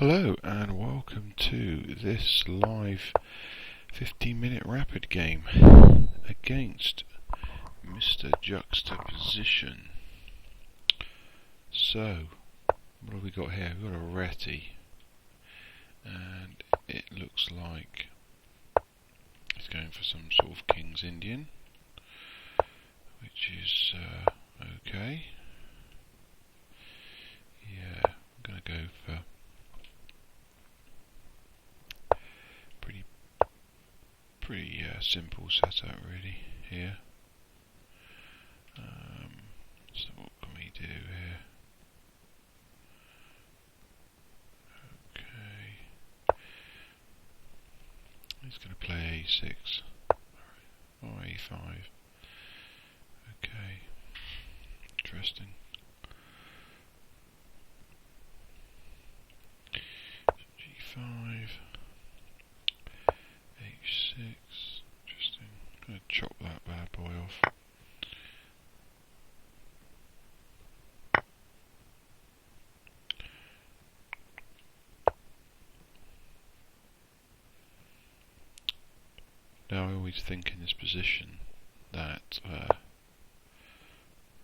Hello and welcome to this live 15-minute rapid game against Mr. Juxtaposition. So, what have we got here? We've got a Reti, and it looks like he's going for some sort of King's Indian, which is okay. Yeah, I'm going to go for pretty simple setup really here. So what can we do here? Okay, he's going to play a6 or a5. Okay, interesting. G5, H6, interesting. I'm going to chop that bad boy off. Now I always think in this position that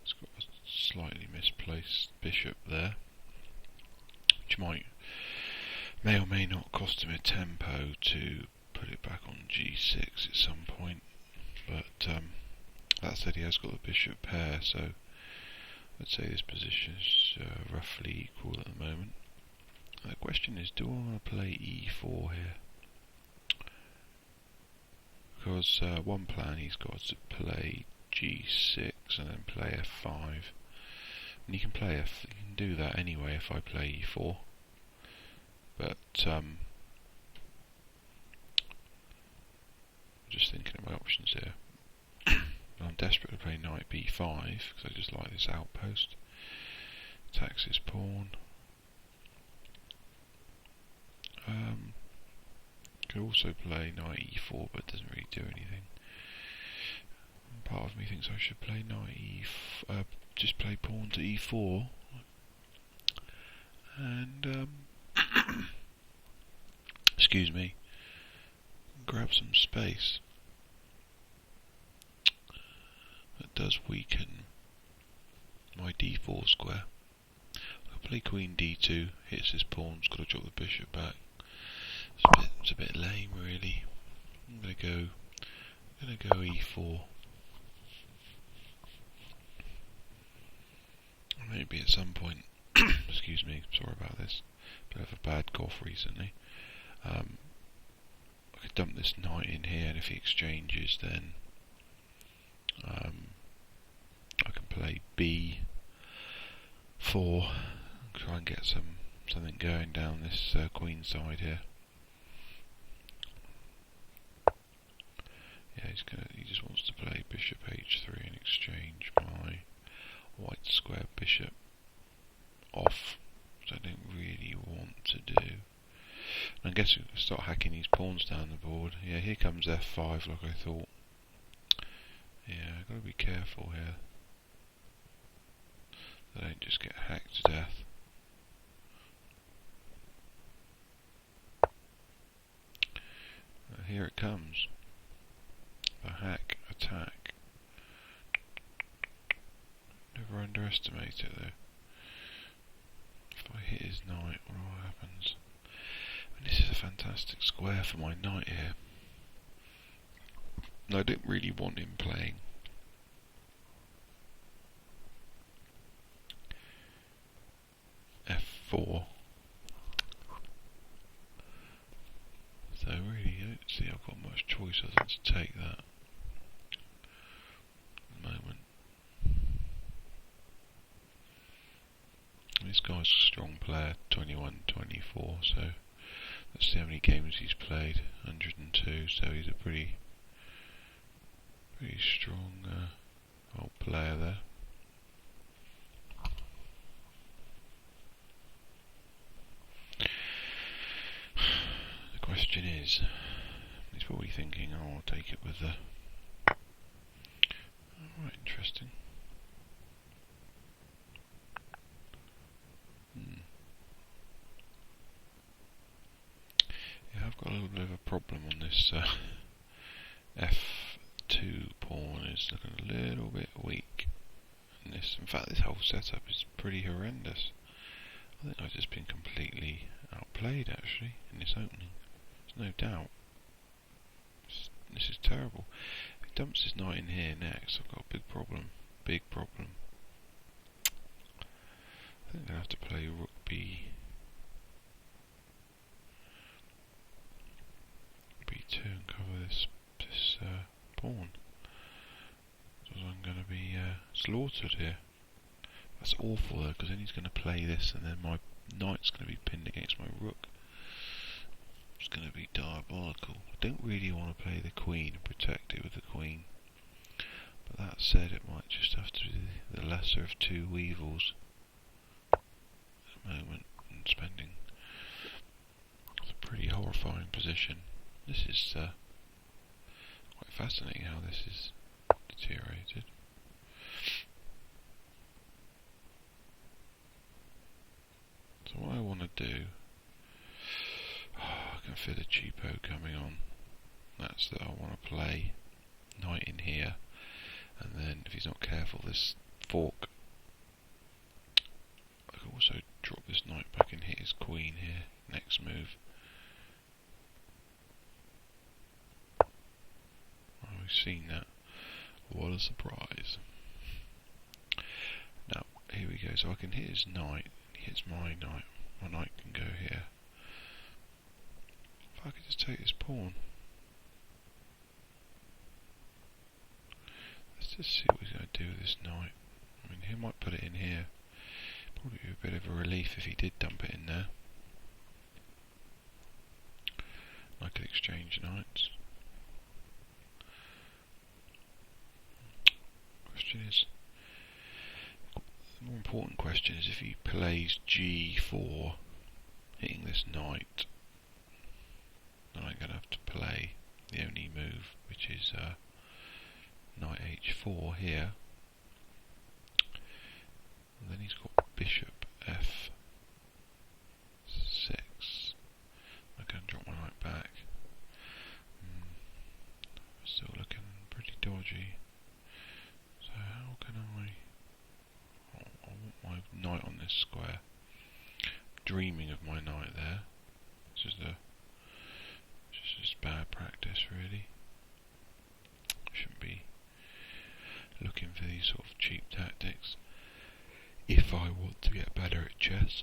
it's got a slightly misplaced bishop there, which may or may not cost him a tempo to put it back on G6 at some point, but that said, he has got the bishop pair, so I'd say this position is roughly equal at the moment. The question is, do I want to play E4 here? Because one plan, he's got to play G6 and then play F5, and he can do that anyway if I play E4. But I'm just thinking of my options here. I'm desperate to play knight B5 because I just like this outpost. Attacks his pawn. Could also play knight E4, but it doesn't really do anything. Part of me thinks I should play knight just play pawn to E4, and excuse me, grab some space. That does weaken my D4 square. I'll play queen D2, hits his pawn, got to drop the bishop back. It's a bit lame really. I'm gonna go E4. Maybe at some point, excuse me, sorry about this, but I have a bad cough recently. I could dump this knight in here, and if he exchanges, then I can play B4, try and get something going down this queen side here. Yeah, he just wants to play bishop H3 and exchange my white square bishop off, which I don't really want to do. And I guess we'll start hacking these pawns down the board. Yeah, here comes F5 like I thought. Yeah, I've got to be careful here that I don't just get hacked to death. Here it comes. The hack attack. Never underestimate it though. If I hit his knight, what happens? I mean, this is a fantastic square for my knight here. And I didn't really want him playing F4. So really, I don't see I've got much choice other than to take that at the moment. This guy's a strong player, 21-24, so let's see how many games he's played. 102, so he's a pretty strong old player there. The question is, he's probably thinking, oh, I'll take it with the... Alright, interesting. got a little bit of a problem on this F2 pawn. Is looking a little bit weak. And in fact, this whole setup is pretty horrendous. I think I've just been completely outplayed actually in this opening. There's no doubt. This is terrible. If he dumps his knight in here next, I've got a big problem. Big problem. I think I'm going to have to play rook b2 and cover this pawn. Because I'm going to be slaughtered here. That's awful though, because then he's going to play this and then my knight's going to be pinned against my rook. It's going to be diabolical. I don't really want to play the queen and protect it with the queen. But that said, it might just have to be the lesser of two weevils at the moment, and spending. It's a pretty horrifying position. This is quite fascinating how this is deteriorated. So what I want to do, I can feel a cheapo coming on. That's that I want to play knight in here, and then if he's not careful, this fork. I can also drop this knight back and hit his queen here. Next move. Oh, we've seen that. What a surprise! Now here we go. So I can hit his knight. He hits my knight. My knight can go here. If I could just take this pawn. Let's just see what he's going to do with this knight. I mean, he might put it in here. Probably be a bit of a relief if he did dump it in there. I could exchange knights. Question is, the more important question is if he plays g4, hitting this knight, then I'm going to have to play the only move, which is knight h4 here. And then he's got bishop f6. I can drop my knight back. Still looking pretty dodgy. So how can I want my knight on this square. Dreaming of my knight there. This is just bad practice really. Shouldn't be looking for these sort of cheap tactics if I want to get better at chess.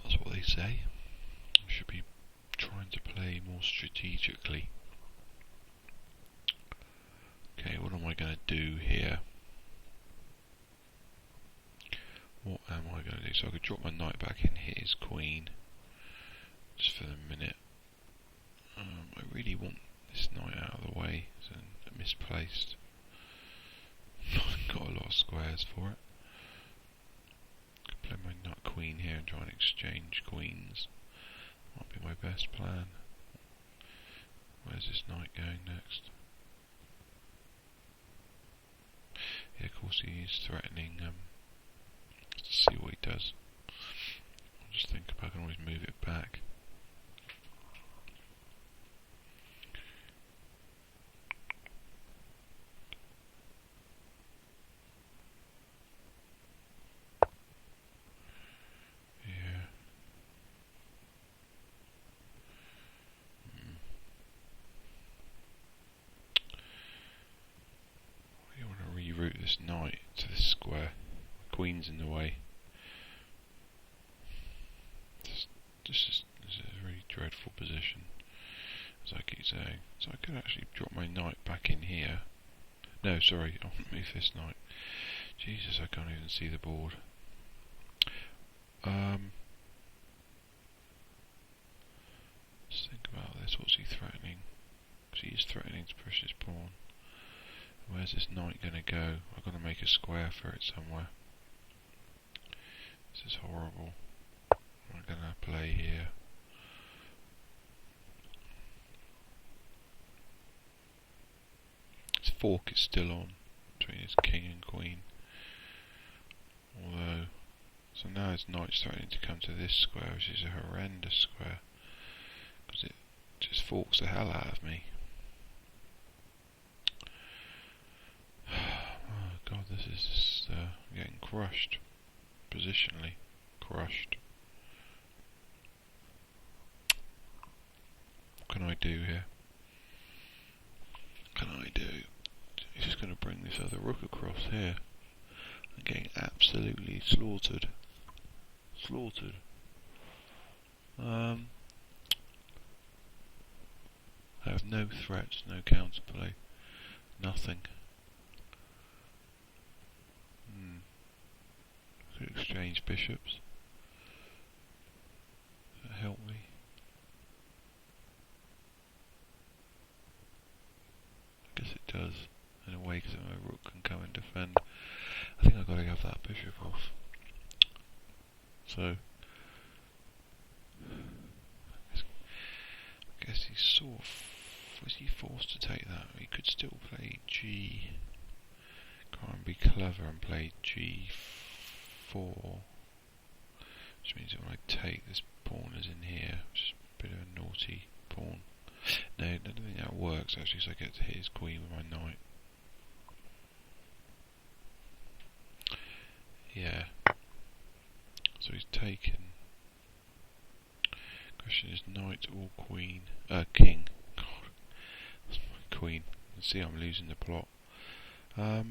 That's what they say. I should be trying to play more strategically. Okay, what am I going to do here? What am I going to do? So I could drop my knight back and hit his queen, just for the minute. I really want this knight out of the way. It's misplaced. I've got a lot of squares for it. Could play my knight queen here and try and exchange queens. Might be my best plan. Where's this knight going next? Yeah, of course he is threatening. Let's see what he does. I'll just think if I can always move it back. Yeah. You want to reroute this knight to this square. Queen's in the way. This is a really dreadful position, as I keep saying. So I could actually drop my knight back in here. No, sorry, I'll move this knight. Jesus, I can't even see the board. Let's think about this. What's he threatening? Because he is threatening to push his pawn. Where's this knight going to go? I've got to make a square for it somewhere. This is horrible. I'm going to play here. His fork is still on between his king and queen. Although, so now his knight's threatening to come to this square, which is a horrendous square. because it just forks the hell out of me. Oh god, this is just getting crushed. Positionally crushed. What can I do here? What can I do? He's just going to bring this other rook across here. I'm getting absolutely slaughtered. Slaughtered. I have no threats, no counterplay, nothing. Could exchange bishops. Does that help me? I guess it does, in a way, because my rook can come and defend. I think I've got to have that bishop off. So, I guess he's sort of, was he forced to take that? He could still play G, try and be clever and play G4, which means that when I take, this pawn is in here, which is a bit of a naughty pawn. No, I don't think that works actually, so I get to hit his queen with my knight. Yeah. So he's taken. Question is knight or queen? King. God, that's my queen. You can see I'm losing the plot. Let's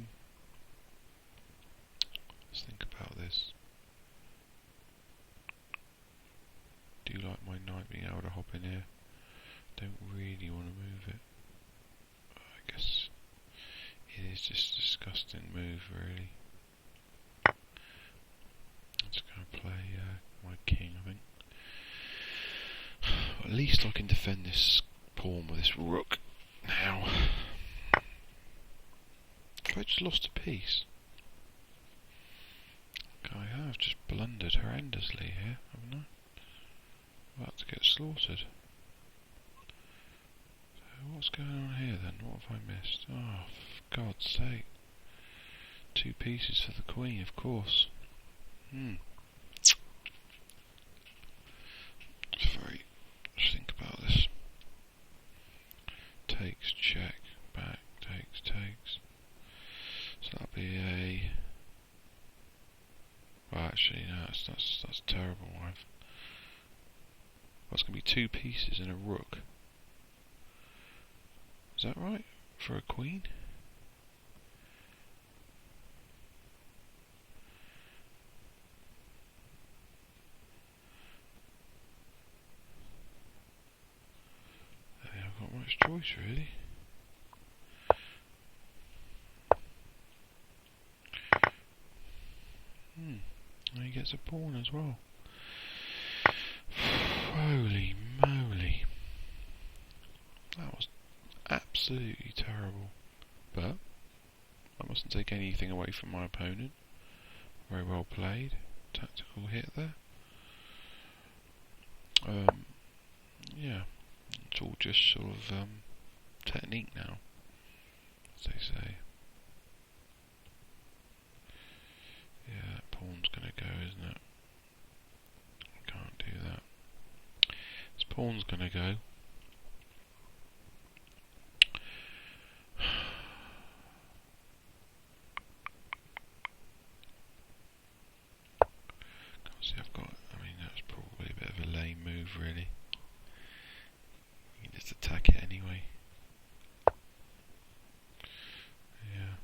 think about this. Do you like my knight being able to hop in here? Don't really want to move it. I guess it is just a disgusting move, really. I'm just going to play my king, I think. At least I can defend this pawn with this rook now. Have I just lost a piece? I have just blundered horrendously here, haven't I? I'm about to get slaughtered. So what's going on here then? What have I missed? Oh, for God's sake. 2 pieces for the queen, of course. Sorry, let's think about this. Takes, check, back, takes. So that'll be a... Well, actually, no, that's terrible. That's going to be 2 pieces and a rook. Is that right? For a queen? I think I've got much choice, really. And he gets a pawn as well. Holy moly. That was absolutely terrible. But I mustn't take anything away from my opponent. Very well played. Tactical hit there. Yeah. It's all just sort of technique now, as they say. Yeah, that pawn's gonna go, isn't it? I can't do that. This pawn's gonna go. See, I mean, that's probably a bit of a lame move, really. You can just attack it anyway. Yeah.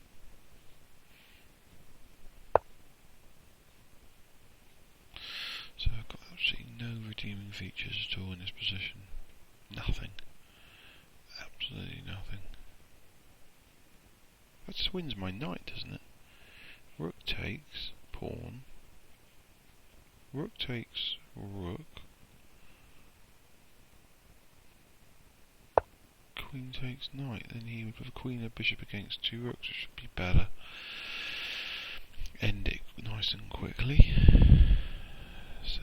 So I've got absolutely no redeeming features at all in this position. Nothing. Absolutely nothing. That just wins my knight, doesn't it? Rook takes, pawn. Rook takes, rook. Queen takes knight. Then he would have a queen and a bishop against 2 rooks, which should be better. End it nice and quickly. So,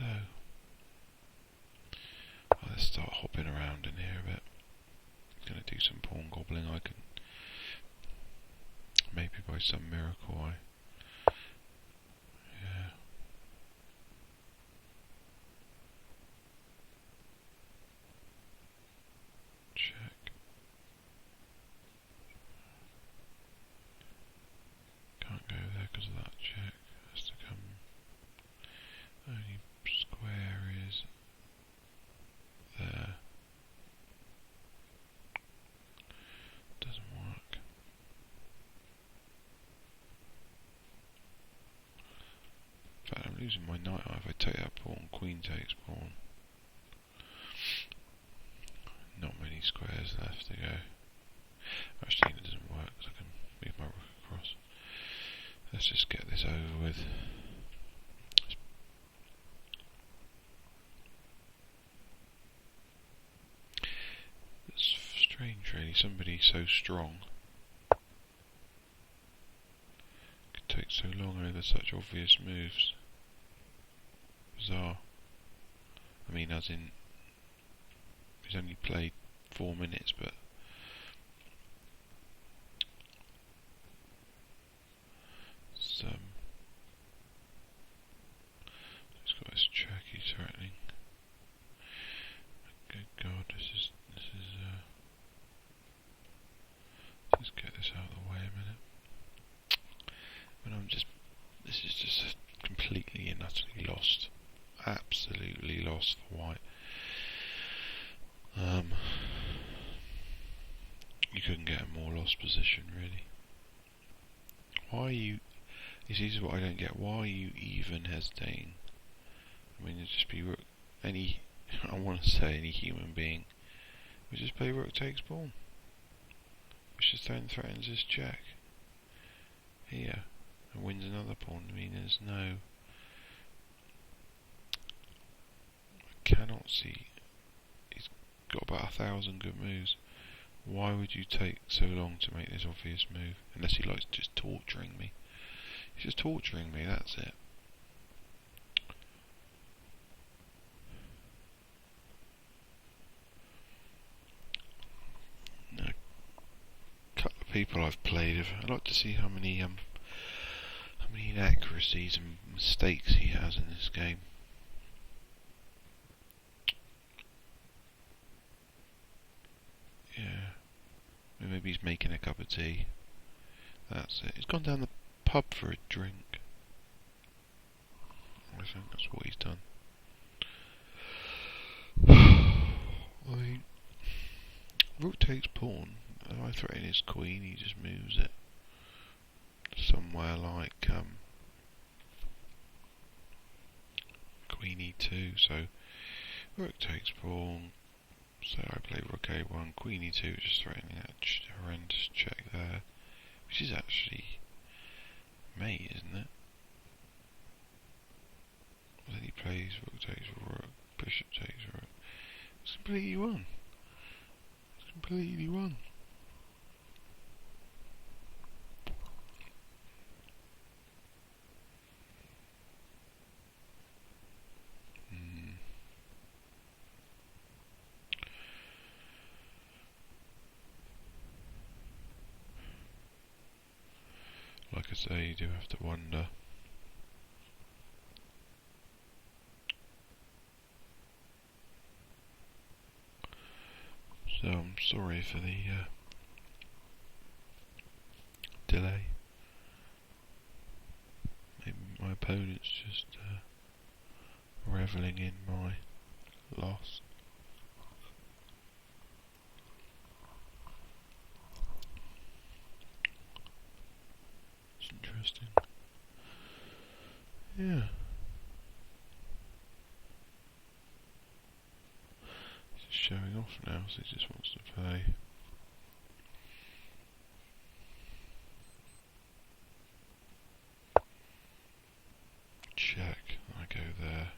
let's start hopping around in here a bit. Going to do some pawn gobbling. I can, maybe by some miracle, yeah. losing my knight. If I take that pawn, queen takes pawn. Not many squares left to go. Actually, it doesn't work because I can move my rook across. Let's just get this over with. It's strange, really. Somebody so strong could take so long over such obvious moves. Bizarre. I mean, as in, he's only played 4 minutes, but it's got this check he's threatening. Good God, this is let's get this out of the way a minute. But this is just completely and utterly lost. Absolutely lost for white. You couldn't get a more lost position, really. Why are you... This is what I don't get. Why are you even hesitating? I mean, it'd just be rook... I want to say any human being would just play rook takes pawn. Which just then threatens his check. Here. And wins another pawn. I mean, there's no... I cannot see... He's got about 1,000 good moves. Why would you take so long to make this obvious move? Unless he likes just torturing me. He's just torturing me, that's it. A couple of people I've played with. I'd like to see how many inaccuracies and mistakes he has in this game. Yeah. Maybe he's making a cup of tea. That's it. He's gone down the pub for a drink. I think that's what he's done. I mean, rook takes pawn. If I threaten his queen, he just moves it somewhere like queen e2. So rook takes pawn. So I play rook a1, queen e2, just threatening that horrendous check there, which is actually mate, isn't it? Then he plays rook takes rook, bishop takes rook. It's completely won. It's completely won. Like I say, you do have to wonder. So I'm sorry for the delay. Maybe my opponent's just revelling in my loss. It's interesting. Yeah. He's just showing off now, so he just wants to play. Check, I go there.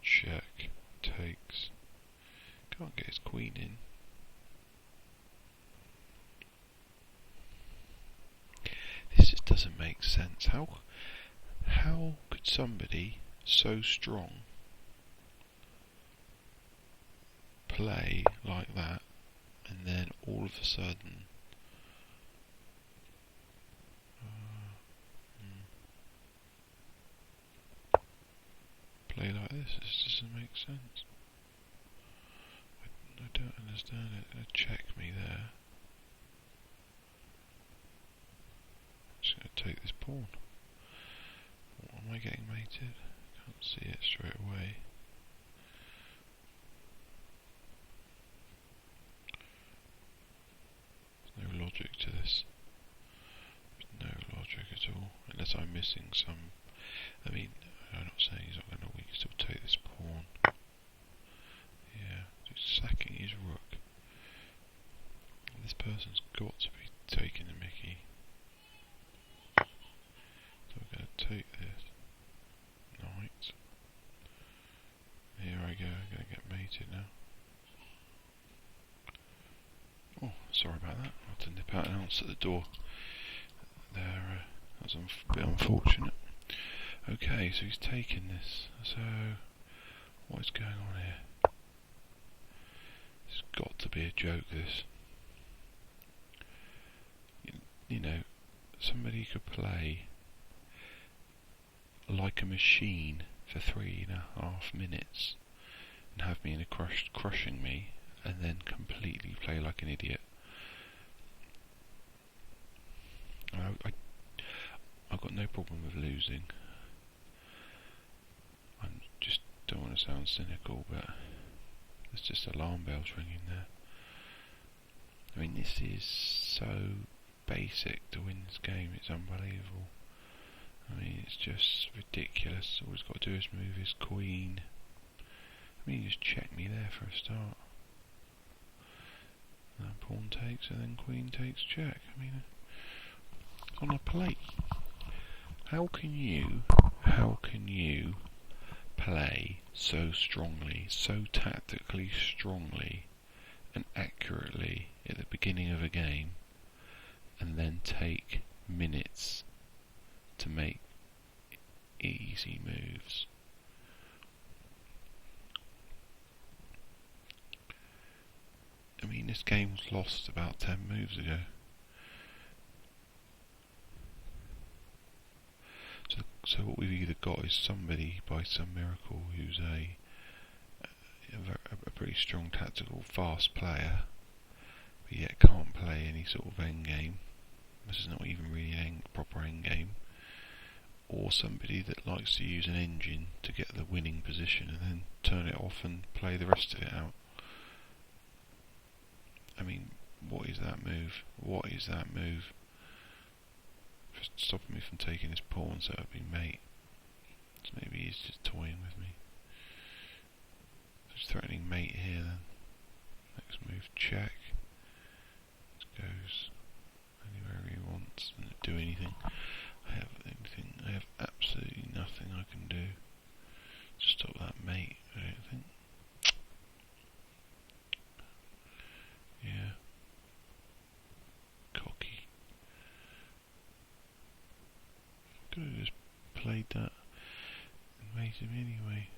Check, takes. Can't get his queen in. This just doesn't make sense. How could somebody so strong play like that and then all of a sudden play like this? This doesn't make sense. I don't understand it. Check me there. I'm just going to take this pawn. What, am I getting mated? Can't see it straight away. There's no logic to this. There's no logic at all. Unless I'm missing some Sorry about that. I had to nip out and answer the door. There, that was a bit unfortunate. Okay, so he's taking this. So, what is going on here? It's got to be a joke, this. You know, somebody could play like a machine for 3.5 minutes and have me in a crushing me, and then completely play like an idiot. I've got no problem with losing. I just don't want to sound cynical, but there's just alarm bells ringing there. I mean, this is so basic to win this game, it's unbelievable. I mean, it's just ridiculous. All he's got to do is move his queen. I mean, he just checked me there for a start. And then pawn takes, and then queen takes check. I mean, it's on a plate. How can you play so strongly, so tactically strongly and accurately at the beginning of a game, and then take minutes to make easy moves? I mean, this game was lost about 10 moves ago. So what we've either got is somebody, by some miracle, who's a pretty strong tactical, fast player, but yet can't play any sort of end game. This is not even really a proper end game. Or somebody that likes to use an engine to get the winning position and then turn it off and play the rest of it out. I mean, what is that move? What is that move? Just stopping me from taking his pawn, so it'd be mate. So maybe he's just toying with me. Just threatening mate here then. Next move, check. Just goes anywhere he wants and do anything. I have absolutely nothing I can do to stop that mate, I don't think. Yeah. Cocky. Could have just played that and made him anyway.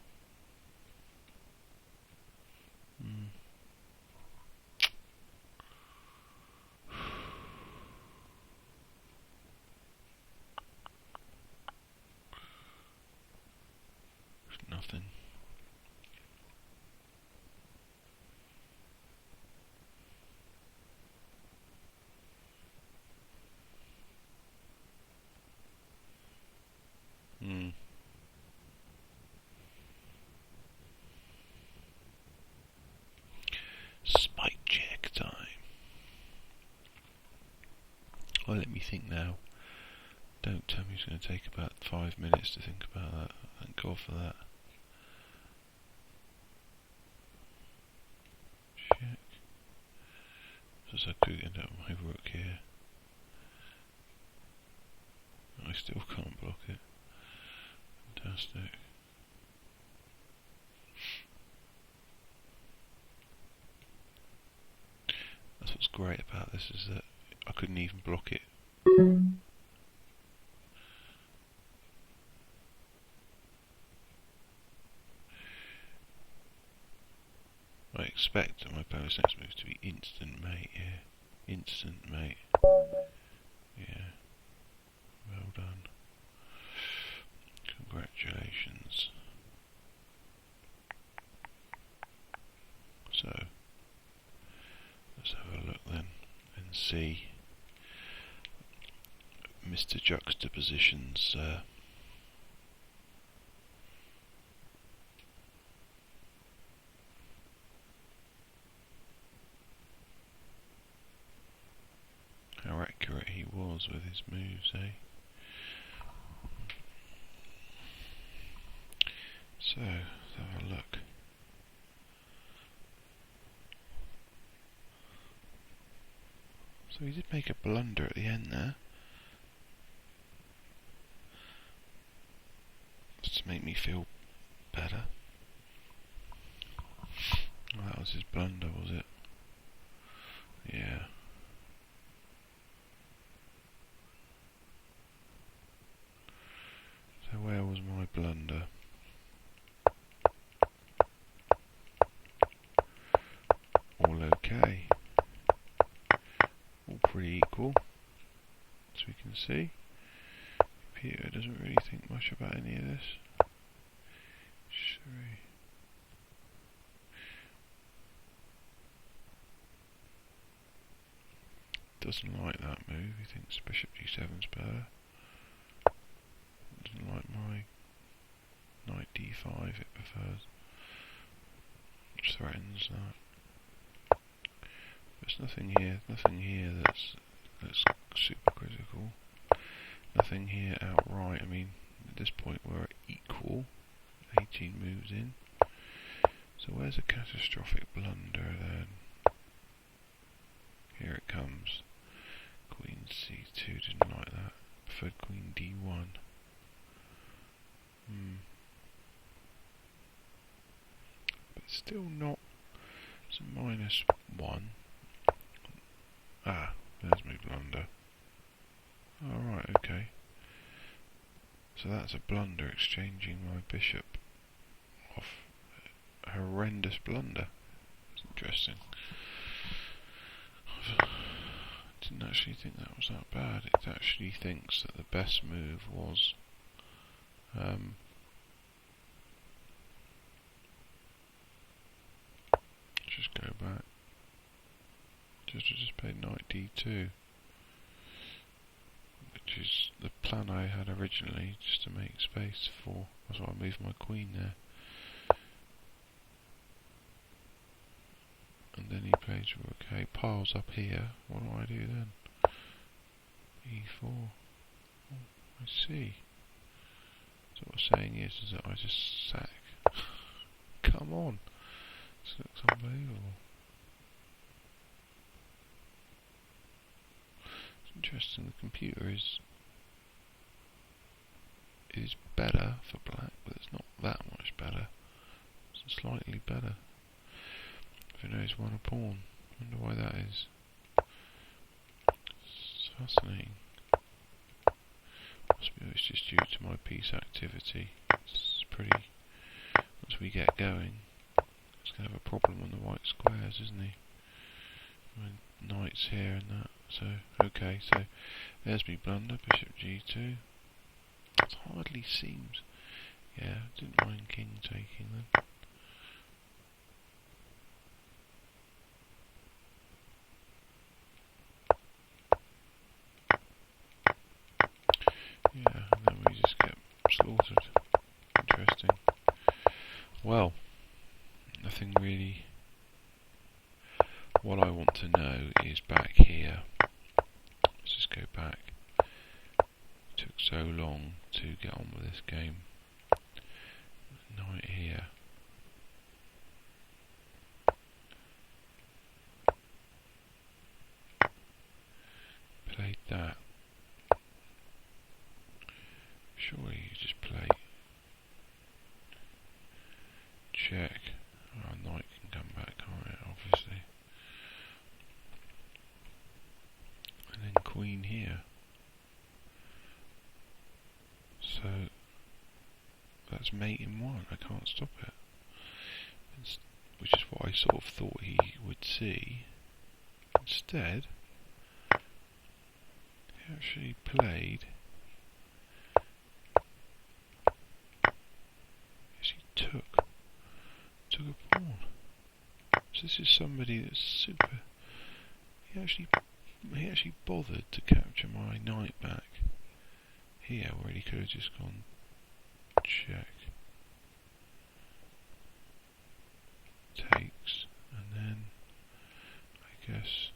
Nothing. Spike check time. Well, let me think now. Don't tell me it's going to take about 5 minutes to think about that. Thank God for that. Check. So I could end up my rook here. I still can't block it. Fantastic. That's what's great about this, is that I couldn't even block it. I expect my opponent's next move to be instant mate here. Instant mate. Yeah. Well done. Congratulations. So, let's have a look then and see Mr. Juxtaposition's how accurate he was with his moves, eh? So, let's have a look. So he did make a blunder at the end there. Just to make me feel better. Oh, that was his blunder, was it? Yeah. See? Peter doesn't really think much about any of this. Sorry. Doesn't like that move. He thinks bishop g7's better. Doesn't like my knight d5. It prefers. Which threatens that. There's nothing here. Nothing here that's super critical. Nothing here outright. I mean, at this point we're equal. 18 moves in. So where's a catastrophic blunder then? Here it comes. Queen c2, didn't like that. Preferred queen d1. But still not. It's a -1. Ah, there's my blunder. Alright, okay. So that's a blunder, exchanging my bishop off. A horrendous blunder. It's interesting. Didn't actually think that was that bad. It actually thinks that the best move was just go back. Just play knight d2, which is the plan I had originally, just to make space for. That's why I moved my queen there. And then he plays rook. Okay, piles up here. What do I do then? e4. Oh, I see. So what I'm saying is that I just sack. Come on. This looks unbelievable. It's interesting. The computer is better for black, but it's not that much better. It's slightly better. Who knows, won a pawn. Wonder why that is. It's fascinating. Possibly it's just due to my piece activity. It's pretty. Once we get going, it's going to have a problem on the white squares, isn't he? My knight's here and that. So, okay, so there's me blunder, bishop g2. It hardly seems. Yeah, didn't mind king taking then. Yeah, and then we just get slaughtered. Interesting. Well, nothing really. What I want to know is back here. Let's just go back. It took so long to get on with this game. Knight here. Played that. Surely you just play check. Our knight can come back, can't it? Obviously. And then queen here. So that's mate in one. I can't stop it. Which is what I sort of thought he would see. Instead, he actually played. Took a pawn. So this is somebody that's super. He actually bothered to capture my knight back here, where he could have just gone check, takes, and then I guess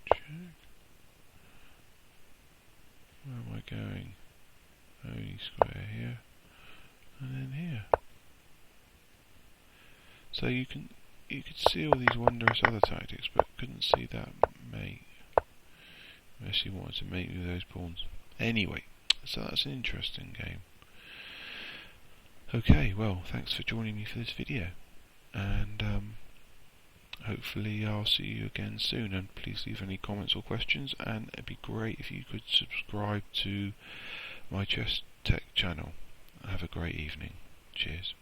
check. Where am I going? Only square here, and then here. So you could see all these wondrous other tactics, but couldn't see that mate. Unless he wanted to mate with those pawns. Anyway, so that's an interesting game. Okay, well, thanks for joining me for this video, and hopefully I'll see you again soon, and please leave any comments or questions, and it'd be great if you could subscribe to my Chess Tech channel. Have a great evening. Cheers.